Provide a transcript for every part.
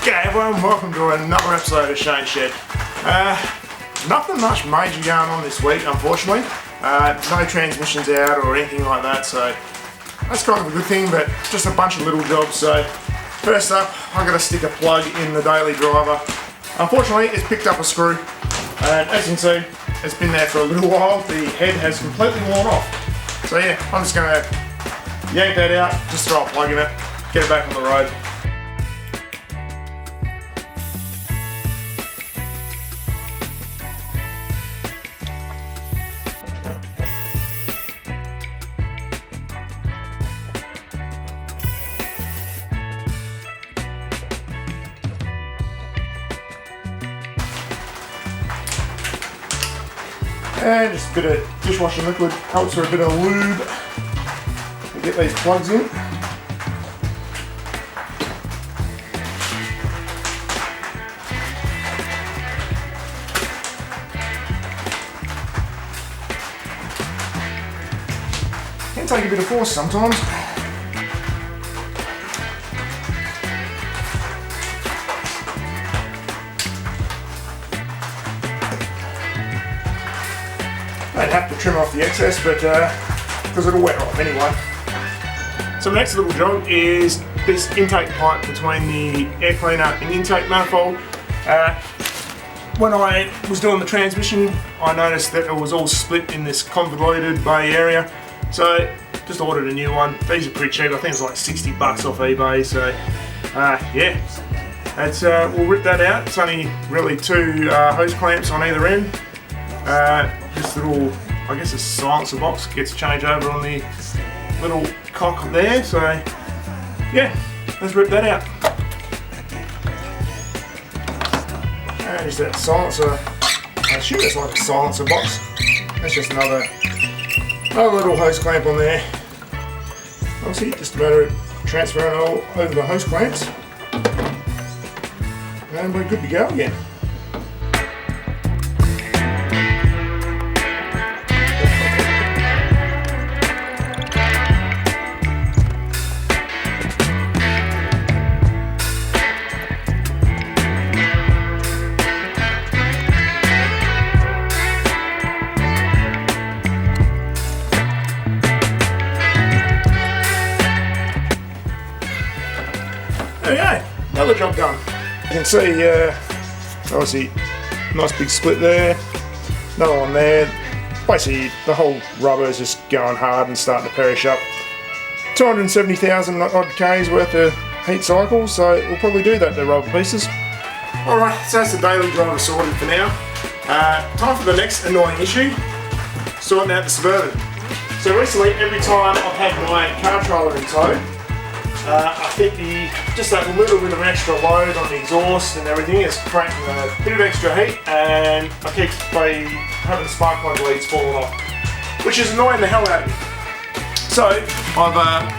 G'day everyone, welcome to another episode of Shane's Shed. Nothing much major going on this week, unfortunately. No transmissions out or anything like that, so that's kind of a good thing, but just a bunch of little jobs. So first up, I've got to stick a plug in the daily driver. Unfortunately, it's picked up a screw, and as you can see, it's been there for a little while. The head has completely worn off. So yeah, I'm just going to yank that out, just throw a plug in it, get it back on the road. And just a bit of dishwashing liquid helps for a bit of lube to get these plugs in. Can take a bit of force sometimes. I'd have to trim off the excess, but because it'll wet off anyway. So the next little job is this intake pipe between the air cleaner and intake manifold. When I was doing the transmission, I noticed that it was all split in this convoluted bay area, so just ordered a new one. These are pretty cheap. I think it's like 60 bucks off eBay. So yeah, that's we'll rip that out. It's only really two hose clamps on either end. This little, I guess, a silencer box gets changed over on the little cock there. So yeah, let's rip that out. And just that silencer. I assume it's like a silencer box. That's just another little hose clamp on there. Obviously, just a matter of transferring it all over the hose clamps, and we're good to go again. There we go, another job done. You can see, obviously, nice big split there, another one there. Basically, the whole rubber is just going hard and starting to perish up. 270,000 odd Ks worth of heat cycles, so we'll probably do that to rubber pieces. Alright, so that's the daily driver sorted for now. Time for the next annoying issue, sorting out the Suburban. So recently, every time I've had my car trailer in tow, I think just that little bit of an extra load on the exhaust and everything is creating a bit of extra heat, and I keep having spark plug leads falling off, which is annoying the hell out of me. So I've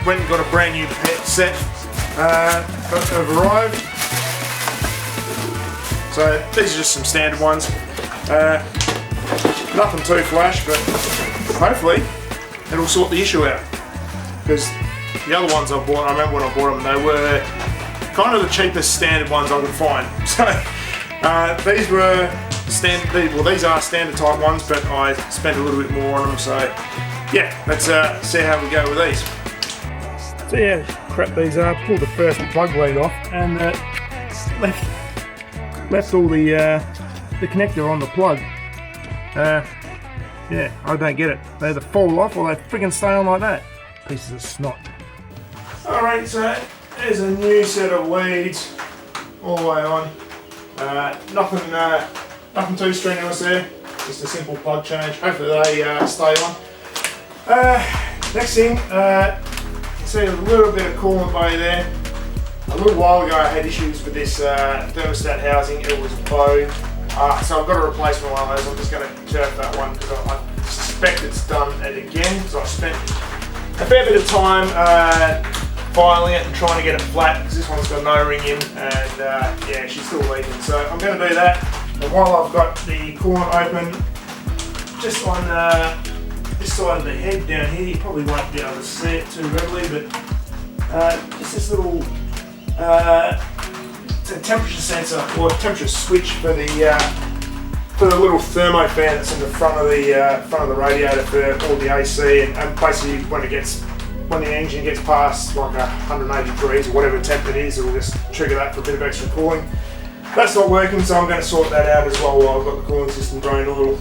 went and got a brand new set that have arrived. So these are just some standard ones. Nothing too flash, but hopefully it'll sort the issue out. Because the other ones I bought, I remember when I bought them, they were kind of the cheapest standard ones I could find. So these were standard. Well, these are standard type ones, but I spent a little bit more on them. So yeah, let's see how we go with these. So yeah, crap these up. Pulled the first plug lead off, and left all the connector on the plug. Yeah, I don't get it. They either fall off or they freaking stay on like that. Pieces of snot. Alright, so there's a new set of leads all the way on. Nothing too strenuous there, just a simple plug change. Hopefully they stay on. Next thing, you can see a little bit of coolant bay there. A little while ago I had issues with this thermostat housing, it was bowed. So I've got a replacement one of those. I'm just going to turf that one because I suspect it's done it again, because I spent a fair bit of time filing it and trying to get it flat, because this one's got no ring in, and yeah, she's still leaking. So I'm going to do that, and while I've got the coolant open, just on this side of the head down here, you probably won't be able to see it too readily, but just this little it's a temperature sensor or a temperature switch for the little thermo fan that's in the front of the radiator for all the AC, and basically when the engine gets past like 180 degrees or whatever temp it is, it will just trigger that for a bit of extra cooling. That's not working, so I'm going to sort that out as well while I've got the cooling system drained a little.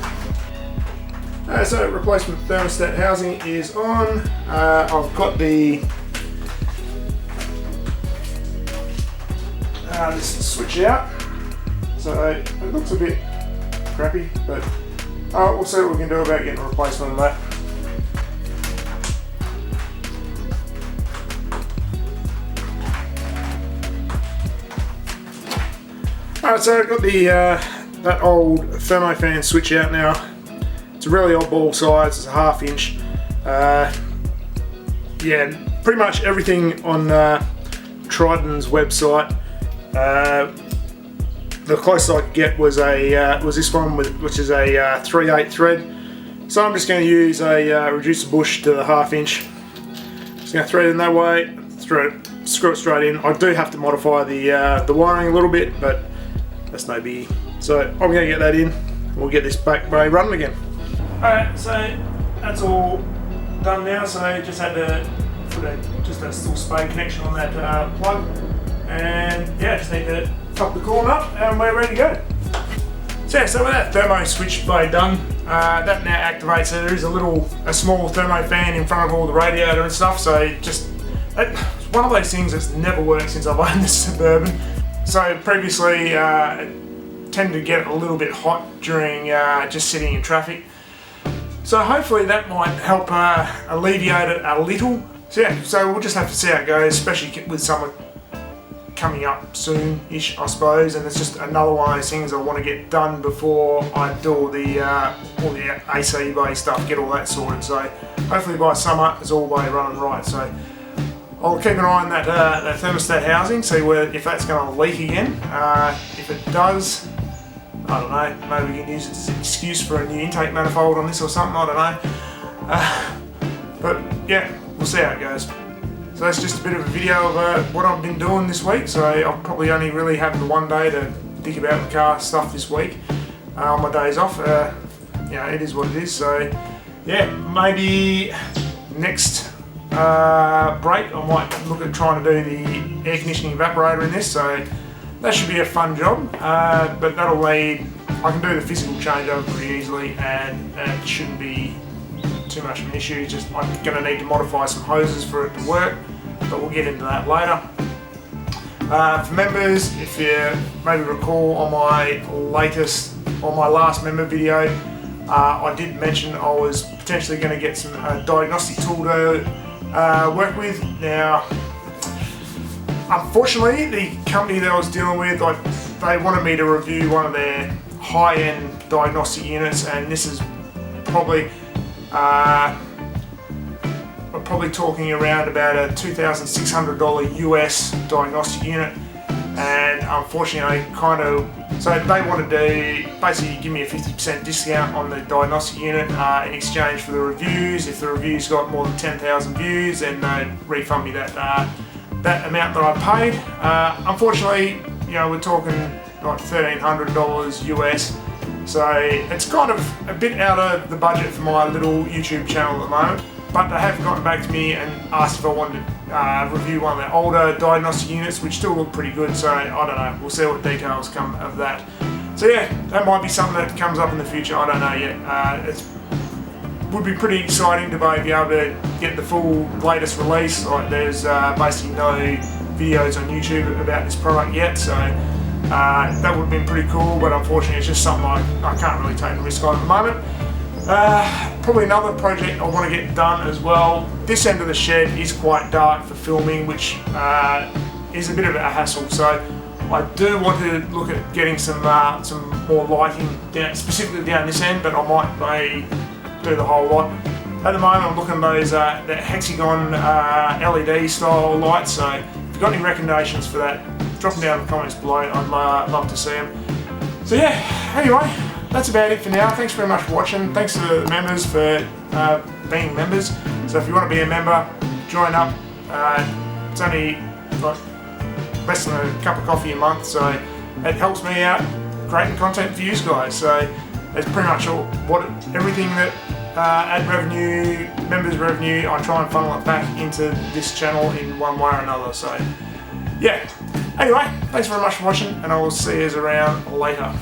So replacement thermostat housing is on. I've got the this switch out, so it looks a bit crappy, but we'll see what we can do about getting a replacement on that. Alright, so I've got the that old thermo fan switch out now. It's a really oddball size, it's a 1/2 inch. Yeah, pretty much everything on Triton's website. The closest I could get was this one, which is a 3/8 thread. So I'm just going to use a reducer bush to the 1/2 inch. Just going to thread it in that way, screw it straight in. I do have to modify the wiring a little bit, but that's no biggie. So I'm going to get that in. We'll get this back bay running again. Alright, so that's all done now. So I just had to put a little spade connection on that plug, and yeah, just need to top the coolant up and we're ready to go. So yeah, so with that thermo switch blade done, that now activates. So there is a small thermo fan in front of all the radiator and stuff. So it's one of those things that's never worked since I've owned this Suburban. So previously, it tended to get a little bit hot during just sitting in traffic. So hopefully that might help alleviate it a little. So yeah, so we'll just have to see how it goes, especially with summer coming up soon-ish, I suppose. And it's just another one of those things I want to get done before I do all the AC bay stuff, get all that sorted. So hopefully by summer it's all way running right. So I'll keep an eye on that thermostat housing, see if that's going to leak again. If it does, I don't know, maybe we can use it as an excuse for a new intake manifold on this or something, I don't know. But yeah, we'll see how it goes. So that's just a bit of a video of what I've been doing this week. So I'll probably only really have the one day to think about the car stuff this week on my days off. It is what it is. So yeah, maybe next break I might look at trying to do the air conditioning evaporator in this, so that should be a fun job, but that'll lead, I can do the physical changeover pretty easily, and it shouldn't be too much of an issue. Just I'm going to need to modify some hoses for it to work, but we'll get into that later. For members, if you maybe recall on my last member video, I did mention I was potentially going to get some diagnostic tool to work with. Now, unfortunately, the company that I was dealing with, they wanted me to review one of their high-end diagnostic units, and this is probably we're probably talking around about a $2,600 US diagnostic unit. And unfortunately, so they wanted to basically give me a 50% discount on the diagnostic unit in exchange for the reviews. If the reviews got more than 10,000 views, then they'd refund me that amount that I paid. Unfortunately, we're talking like $1,300 US. So it's kind of a bit out of the budget for my little YouTube channel at the moment. But they have gotten back to me and asked if I wanted to review one of their older diagnostic units, which still look pretty good. So I don't know, we'll see what details come of that. So yeah, that might be something that comes up in the future, I don't know yet. It would be pretty exciting to be able to get the full latest release. Like there's basically no videos on YouTube about this product yet, so that would have been pretty cool, but unfortunately it's just something I can't really take the risk on at the moment. Probably another project I want to get done as well. This end of the shed is quite dark for filming, which is a bit of a hassle. So I do want to look at getting some more lighting down, specifically down this end, but I might do the whole lot. At the moment I'm looking at those the hexagon LED style lights. So if you've got any recommendations for that, drop them down in the comments below. I'd love to see them. So yeah, anyway, that's about it for now. Thanks very much for watching. Thanks to the members for being members. So if you want to be a member, join up. It's only like less than a cup of coffee a month, so it helps me out creating content for you guys. So that's pretty much everything that ad revenue, members revenue, I try and funnel it back into this channel in one way or another. So yeah, anyway, thanks very much for watching, and I will see you around later.